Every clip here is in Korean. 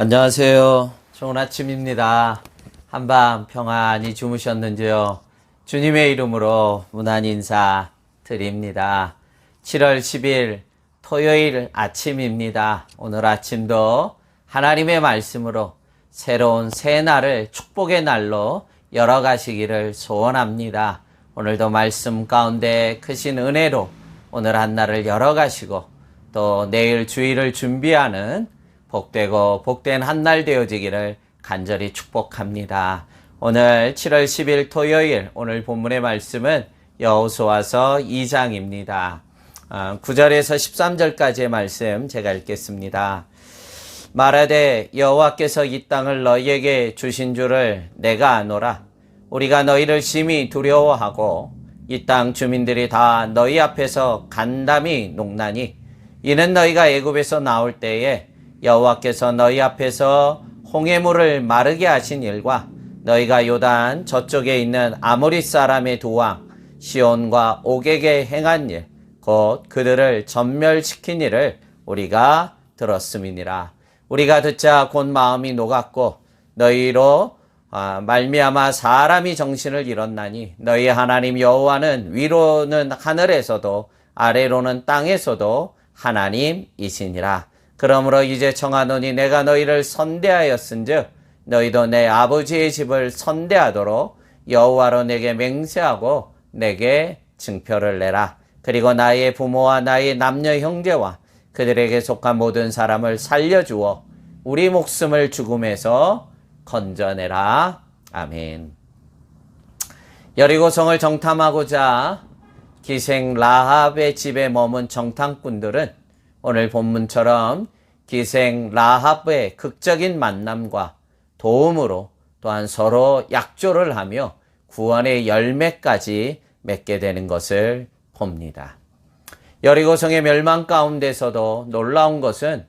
안녕하세요. 좋은 아침입니다. 한밤 평안히 주무셨는지요? 주님의 이름으로 문안 인사 드립니다. 7월 10일 토요일 아침입니다. 오늘 아침도 하나님의 말씀으로 새로운 새 날을 축복의 날로 열어가시기를 소원합니다. 오늘도 말씀 가운데 크신 은혜로 오늘 한 날을 열어가시고 또 내일 주일을 준비하는 복되고 복된 한 날 되어지기를 간절히 축복합니다. 오늘 7월 10일 토요일 오늘 본문의 말씀은 여호수아서 2장입니다. 9절에서 13절까지의 말씀 제가 읽겠습니다. 말하되 여호와께서 이 땅을 너희에게 주신 줄을 내가 아노라. 우리가 너희를 심히 두려워하고 이 땅 주민들이 다 너희 앞에서 간담이 녹나니 이는 너희가 애굽에서 나올 때에 여호와께서 너희 앞에서 홍해물을 마르게 하신 일과 너희가 요단 저쪽에 있는 아모리 사람의 두 왕 시온과 옥에게 행한 일 곧 그들을 전멸시킨 일을 우리가 들었음이니라. 우리가 듣자 곧 마음이 녹았고 너희로 말미암아 사람이 정신을 잃었나니 너희 하나님 여호와는 위로는 하늘에서도 아래로는 땅에서도 하나님이시니라. 그러므로 이제 청하노니 내가 너희를 선대하였은즉 너희도 내 아버지의 집을 선대하도록 여호와로 내게 맹세하고 내게 증표를 내라. 그리고 나의 부모와 나의 남녀 형제와 그들에게 속한 모든 사람을 살려주어 우리 목숨을 죽음에서 건져내라. 아멘. 여리고성을 정탐하고자 기생 라합의 집에 머문 정탐꾼들은 오늘 본문처럼 기생 라합의 극적인 만남과 도움으로 또한 서로 약조를 하며 구원의 열매까지 맺게 되는 것을 봅니다. 여리고성의 멸망 가운데서도 놀라운 것은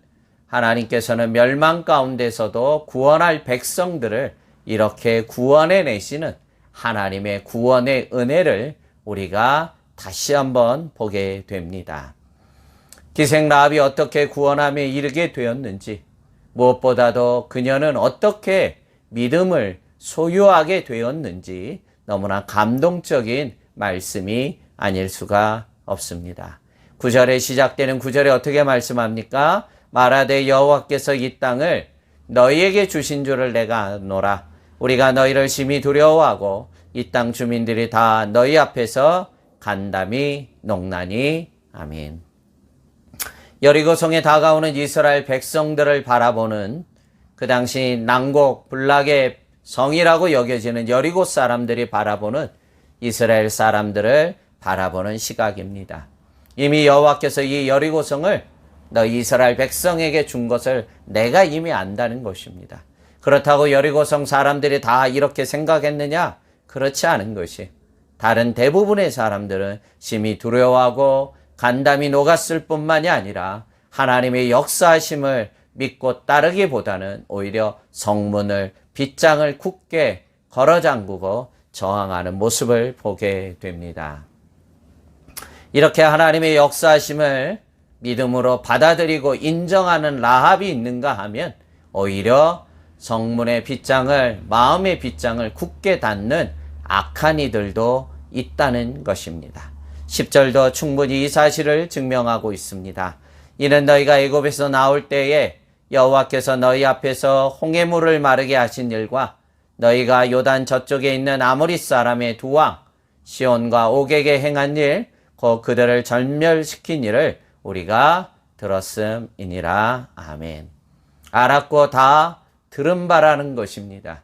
하나님께서는 멸망 가운데서도 구원할 백성들을 이렇게 구원해 내시는 하나님의 구원의 은혜를 우리가 다시 한번 보게 됩니다. 기생 라합이 어떻게 구원함에 이르게 되었는지, 무엇보다도 그녀는 어떻게 믿음을 소유하게 되었는지 너무나 감동적인 말씀이 아닐 수가 없습니다. 9절에 시작되는 9절에 어떻게 말씀합니까? 말하되 여호와께서 이 땅을 너희에게 주신 줄을 내가 아노라. 우리가 너희를 심히 두려워하고 이 땅 주민들이 다 너희 앞에서 간담이 녹나니. 아멘. 여리고성에 다가오는 이스라엘 백성들을 바라보는 그 당시 난곡 불락의 성이라고 여겨지는 여리고 사람들이 바라보는 이스라엘 사람들을 바라보는 시각입니다. 이미 여호와께서 이 여리고성을 너 이스라엘 백성에게 준 것을 내가 이미 안다는 것입니다. 그렇다고 여리고성 사람들이 다 이렇게 생각했느냐? 그렇지 않은 것이, 다른 대부분의 사람들은 심히 두려워하고 간담이 녹았을 뿐만이 아니라 하나님의 역사하심을 믿고 따르기보다는 오히려 성문을 빗장을 굳게 걸어 잠그고 저항하는 모습을 보게 됩니다. 이렇게 하나님의 역사하심을 믿음으로 받아들이고 인정하는 라합이 있는가 하면 오히려 성문의 빗장을, 마음의 빗장을 굳게 닫는 악한 이들도 있다는 것입니다. 10절도 충분히 이 사실을 증명하고 있습니다. 이는 너희가 애굽에서 나올 때에 여호와께서 너희 앞에서 홍해물을 마르게 하신 일과 너희가 요단 저쪽에 있는 아모리 사람의 두 왕 시온과 옥에게 행한 일, 곧 그들을 전멸시킨 일을 우리가 들었음이니라. 아멘. 알았고 다 들은 바라는 것입니다.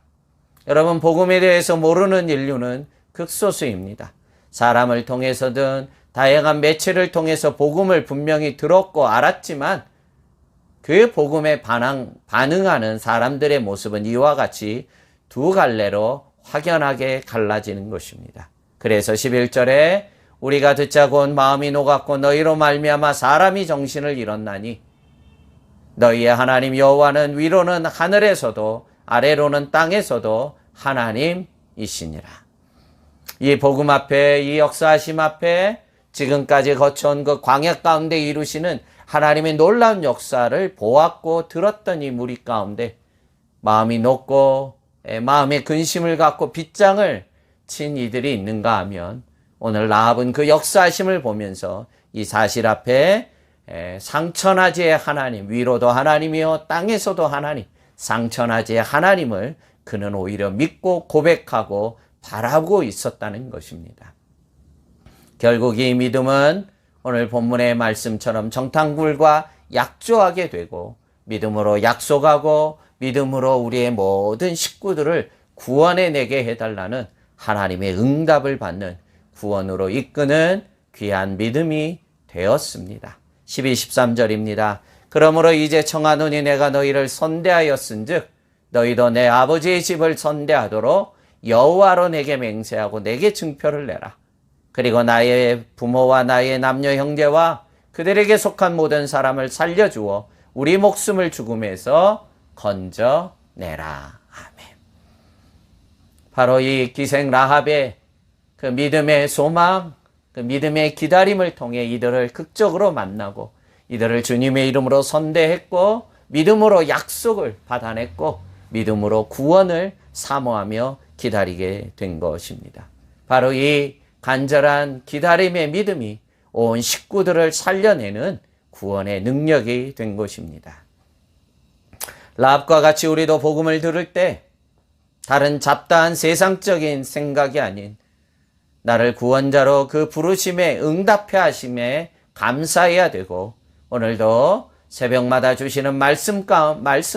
여러분, 복음에 대해서 모르는 인류는 극소수입니다. 사람을 통해서든 다양한 매체를 통해서 복음을 분명히 들었고 알았지만 그 복음에 반응하는 사람들의 모습은 이와 같이 두 갈래로 확연하게 갈라지는 것입니다. 그래서 11절에 우리가 듣자 곧 마음이 녹았고 너희로 말미암아 사람이 정신을 잃었나니 너희의 하나님 여호와는 위로는 하늘에서도 아래로는 땅에서도 하나님이시니라. 이 복음 앞에, 이 역사하심 앞에 지금까지 거쳐온 그 광야 가운데 이루시는 하나님의 놀라운 역사를 보았고 들었던 이 무리 가운데 마음이 높고 마음의 근심을 갖고 빗장을 친 이들이 있는가 하면 오늘 라합은 그 역사하심을 보면서 이 사실 앞에 상천하지의 하나님, 위로도 하나님이요 땅에서도 하나님, 상천하지의 하나님을 그는 오히려 믿고 고백하고 바라보고 있었다는 것입니다. 결국 이 믿음은 오늘 본문의 말씀처럼 정탐꾼과 약조하게 되고 믿음으로 약속하고 믿음으로 우리의 모든 식구들을 구원해내게 해달라는 하나님의 응답을 받는 구원으로 이끄는 귀한 믿음이 되었습니다. 12, 13절입니다. 그러므로 이제 청하노니 내가 너희를 선대하였은즉 너희도 내 아버지의 집을 선대하도록 여호와로 내게 맹세하고 내게 증표를 내라. 그리고 나의 부모와 나의 남녀 형제와 그들에게 속한 모든 사람을 살려주어 우리 목숨을 죽음에서 건져내라. 아멘. 바로 이 기생 라합의 그 믿음의 소망, 그 믿음의 기다림을 통해 이들을 극적으로 만나고 이들을 주님의 이름으로 선대했고 믿음으로 약속을 받아냈고 믿음으로 구원을 사모하며 기다리게 된 것입니다. 바로 이 간절한 기다림의 믿음이 온 식구들을 살려내는 구원의 능력이 된 것입니다. 라합과 같이 우리도 복음을 들을 때 다른 잡다한 세상적인 생각이 아닌 나를 구원자로 그 부르심에 응답해 하심에 감사해야 되고 오늘도 새벽마다 주시는 말씀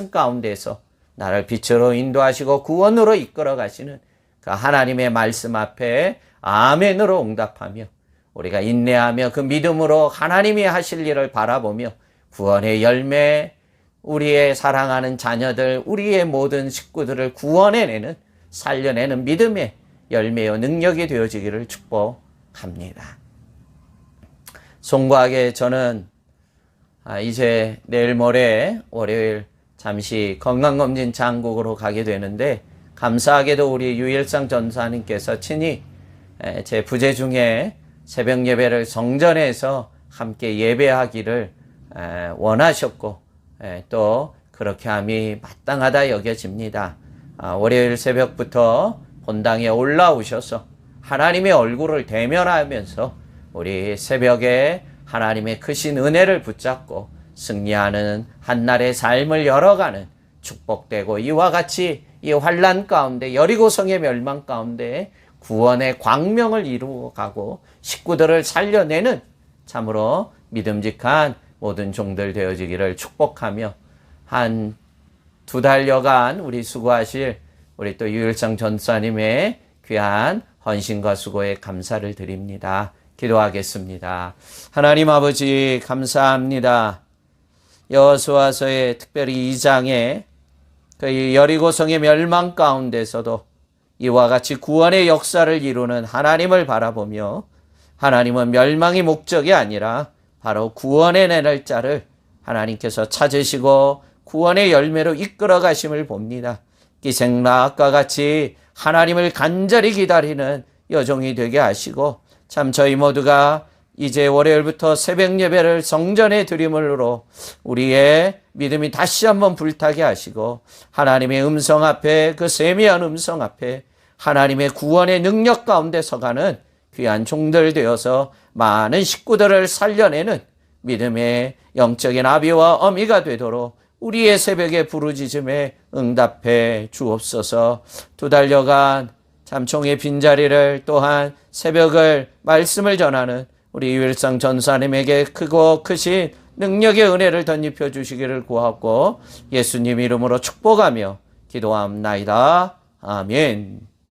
가운데서 나를 빛으로 인도하시고 구원으로 이끌어 가시는 그 하나님의 말씀 앞에 아멘으로 응답하며 우리가 인내하며 그 믿음으로 하나님이 하실 일을 바라보며 구원의 열매, 우리의 사랑하는 자녀들, 우리의 모든 식구들을 구원해내는 살려내는 믿음의 열매요 능력이 되어지기를 축복합니다. 송구하게 저는 이제 내일 모레 월요일 잠시 건강검진 장국으로 가게 되는데 감사하게도 우리 유일상 전사님께서 친히 제 부재 중에 새벽 예배를 성전에서 함께 예배하기를 원하셨고 또 그렇게 함이 마땅하다 여겨집니다. 월요일 새벽부터 본당에 올라오셔서 하나님의 얼굴을 대면하면서 우리 새벽에 하나님의 크신 은혜를 붙잡고 승리하는 한날의 삶을 열어가는 축복되고 이와 같이 이 환난 가운데 여리고성의 멸망 가운데 구원의 광명을 이루어가고 식구들을 살려내는 참으로 믿음직한 모든 종들 되어지기를 축복하며 한 2달여간 우리 수고하실 우리 또 유일상 전사님의 귀한 헌신과 수고에 감사를 드립니다. 기도하겠습니다. 하나님 아버지 감사합니다. 여호수아서의 특별히 2장에 그 여리고성의 멸망 가운데서도 이와 같이 구원의 역사를 이루는 하나님을 바라보며 하나님은 멸망이 목적이 아니라 바로 구원의 날짜를 하나님께서 찾으시고 구원의 열매로 이끌어 가심을 봅니다. 기생 라합과 같이 하나님을 간절히 기다리는 여종이 되게 하시고 참 저희 모두가 이제 월요일부터 새벽 예배를 성전에 드림으로 우리의 믿음이 다시 한번 불타게 하시고 하나님의 음성 앞에 그 세미한 음성 앞에 하나님의 구원의 능력 가운데 서가는 귀한 종들 되어서 많은 식구들을 살려내는 믿음의 영적인 아비와 어미가 되도록 우리의 새벽의 부르짖음에 응답해 주옵소서. 2달여간 참 종의 빈자리를 또한 새벽을 말씀을 전하는 우리 유일상 전사님에게 크고 크신 능력의 은혜를 덧입혀 주시기를 구하고 예수님 이름으로 축복하며 기도합나이다. 아멘.